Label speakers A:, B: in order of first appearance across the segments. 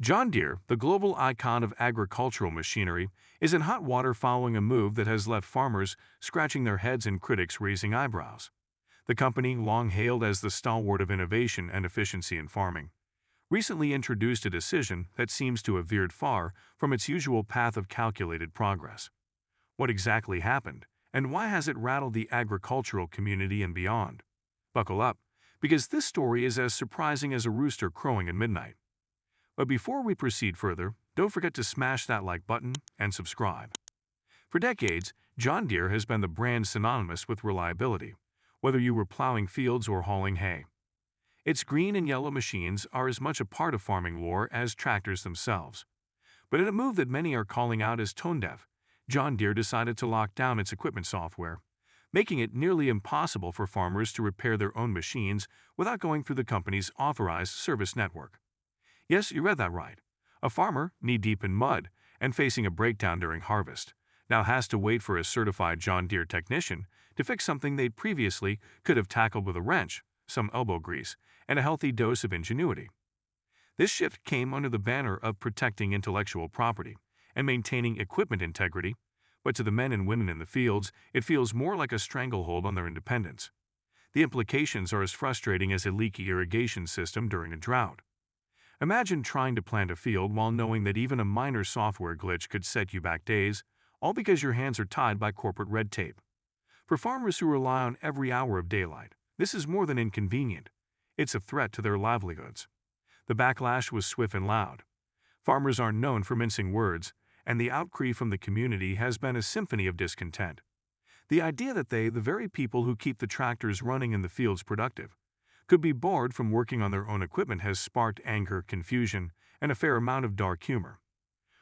A: John Deere, the global icon of agricultural machinery, is in hot water following a move that has left farmers scratching their heads and critics raising eyebrows. The company, long hailed as the stalwart of innovation and efficiency in farming, recently introduced a decision that seems to have veered far from its usual path of calculated progress. What exactly happened, and why has it rattled the agricultural community and beyond? Buckle up, because this story is as surprising as a rooster crowing at midnight. But before we proceed further, don't forget to smash that like button and subscribe. For decades, John Deere has been the brand synonymous with reliability, whether you were plowing fields or hauling hay. Its green and yellow machines are as much a part of farming lore as tractors themselves. But in a move that many are calling out as tone-deaf, John Deere decided to lock down its equipment software, making it nearly impossible for farmers to repair their own machines without going through the company's authorized service network. Yes, you read that right. A farmer, knee-deep in mud and facing a breakdown during harvest, now has to wait for a certified John Deere technician to fix something they previously could have tackled with a wrench, some elbow grease, and a healthy dose of ingenuity. This shift came under the banner of protecting intellectual property and maintaining equipment integrity, but to the men and women in the fields, it feels more like a stranglehold on their independence. The implications are as frustrating as a leaky irrigation system during a drought. Imagine trying to plant a field while knowing that even a minor software glitch could set you back days, all because your hands are tied by corporate red tape. For farmers who rely on every hour of daylight, this is more than inconvenient. It's a threat to their livelihoods. The backlash was swift and loud. Farmers aren't known for mincing words, and the outcry from the community has been a symphony of discontent. The idea that they, the very people who keep the tractors running and the fields productive, could be barred from working on their own equipment has sparked anger, confusion, and a fair amount of dark humor.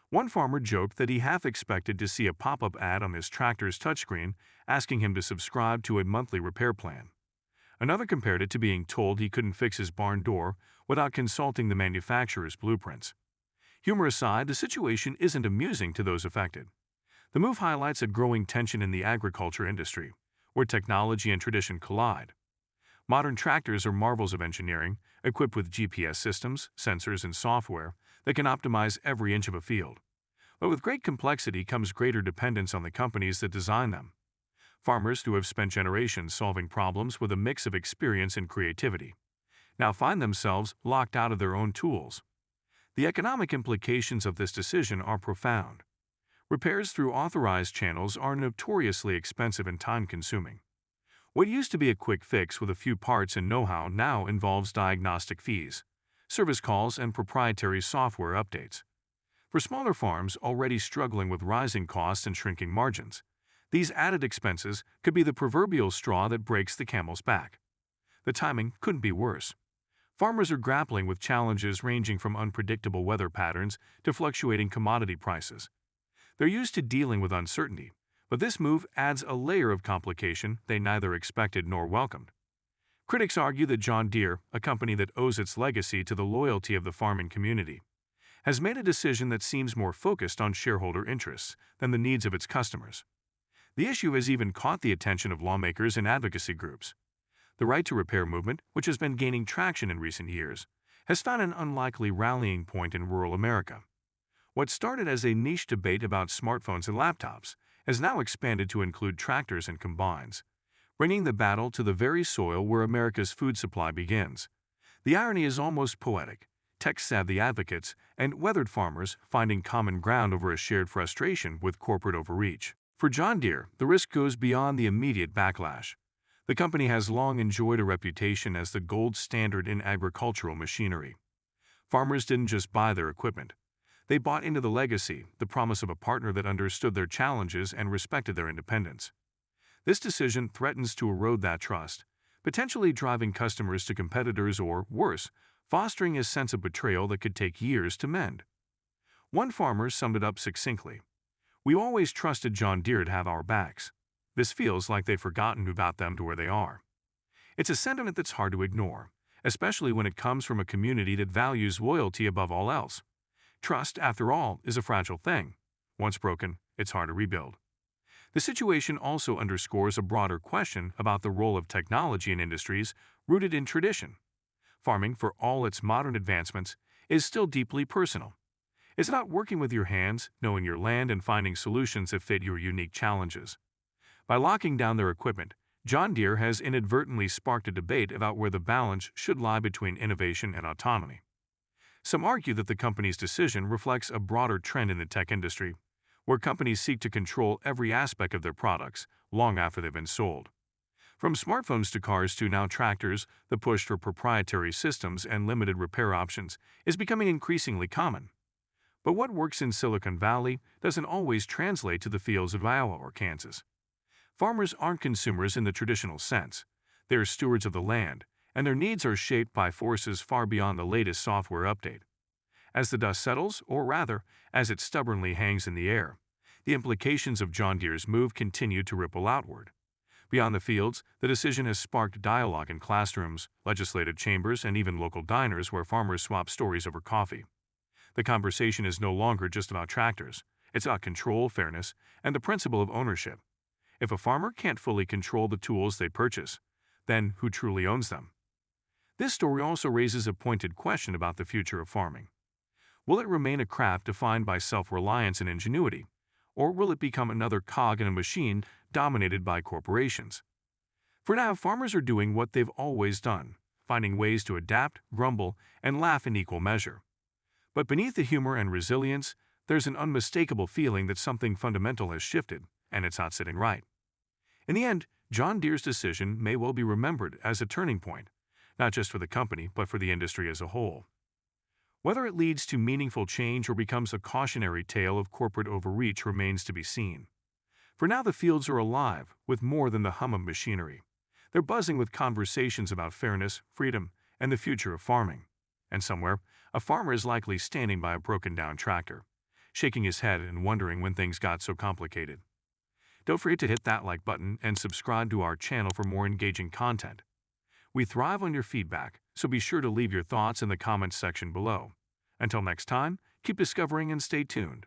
A: One farmer joked that he half expected to see a pop-up ad on his tractor's touchscreen asking him to subscribe to a monthly repair plan. Another compared it to being told he couldn't fix his barn door without consulting the manufacturer's blueprints. Humor aside, the situation isn't amusing to those affected. The move highlights a growing tension in the agriculture industry, where technology and tradition collide. Modern tractors are marvels of engineering, equipped with GPS systems, sensors, and software that can optimize every inch of a field. But with great complexity comes greater dependence on the companies that design them. Farmers who have spent generations solving problems with a mix of experience and creativity now find themselves locked out of their own tools. The economic implications of this decision are profound. Repairs through authorized channels are notoriously expensive and time-consuming. What used to be a quick fix with a few parts and know-how now involves diagnostic fees, service calls, and proprietary software updates. For smaller farms already struggling with rising costs and shrinking margins, these added expenses could be the proverbial straw that breaks the camel's back. The timing couldn't be worse. Farmers are grappling with challenges ranging from unpredictable weather patterns to fluctuating commodity prices. They're used to dealing with uncertainty, but this move adds a layer of complication they neither expected nor welcomed. Critics argue that John Deere, a company that owes its legacy to the loyalty of the farming community, has made a decision that seems more focused on shareholder interests than the needs of its customers. The issue has even caught the attention of lawmakers and advocacy groups. The right to repair movement, which has been gaining traction in recent years, has found an unlikely rallying point in rural America. What started as a niche debate about smartphones and laptops has now expanded to include tractors and combines, bringing the battle to the very soil where America's food supply begins. The irony is almost poetic. Tech-savvy advocates and weathered farmers finding common ground over a shared frustration with corporate overreach. For John Deere, the risk goes beyond the immediate backlash. The company has long enjoyed a reputation as the gold standard in agricultural machinery. Farmers didn't just buy their equipment. They bought into the legacy, the promise of a partner that understood their challenges and respected their independence. This decision threatens to erode that trust, potentially driving customers to competitors or, worse, fostering a sense of betrayal that could take years to mend. One farmer summed it up succinctly. "We always trusted John Deere to have our backs. This feels like they've forgotten who got them to where they are." It's a sentiment that's hard to ignore, especially when it comes from a community that values loyalty above all else. Trust, after all, is a fragile thing. Once broken, it's hard to rebuild. The situation also underscores a broader question about the role of technology in industries rooted in tradition. Farming, for all its modern advancements, is still deeply personal. It's about working with your hands, knowing your land, and finding solutions that fit your unique challenges. By locking down their equipment, John Deere has inadvertently sparked a debate about where the balance should lie between innovation and autonomy. Some argue that the company's decision reflects a broader trend in the tech industry, where companies seek to control every aspect of their products long after they've been sold. From smartphones to cars to now tractors, the push for proprietary systems and limited repair options is becoming increasingly common. But what works in Silicon Valley doesn't always translate to the fields of Iowa or Kansas. Farmers aren't consumers in the traditional sense. They're stewards of the land, and their needs are shaped by forces far beyond the latest software update. As the dust settles, or rather, as it stubbornly hangs in the air, the implications of John Deere's move continue to ripple outward. Beyond the fields, the decision has sparked dialogue in classrooms, legislative chambers, and even local diners where farmers swap stories over coffee. The conversation is no longer just about tractors. It's about control, fairness, and the principle of ownership. If a farmer can't fully control the tools they purchase, then who truly owns them? This story also raises a pointed question about the future of farming. Will it remain a craft defined by self-reliance and ingenuity, or will it become another cog in a machine dominated by corporations? For now, farmers are doing what they've always done, finding ways to adapt, grumble, and laugh in equal measure. But beneath the humor and resilience, there's an unmistakable feeling that something fundamental has shifted, and it's not sitting right. In the end, John Deere's decision may well be remembered as a turning point, not just for the company, but for the industry as a whole. Whether it leads to meaningful change or becomes a cautionary tale of corporate overreach remains to be seen. For now, the fields are alive with more than the hum of machinery. They're buzzing with conversations about fairness, freedom, and the future of farming. And somewhere, a farmer is likely standing by a broken-down tractor, shaking his head and wondering when things got so complicated. Don't forget to hit that like button and subscribe to our channel for more engaging content. We thrive on your feedback, so be sure to leave your thoughts in the comments section below. Until next time, keep discovering and stay tuned.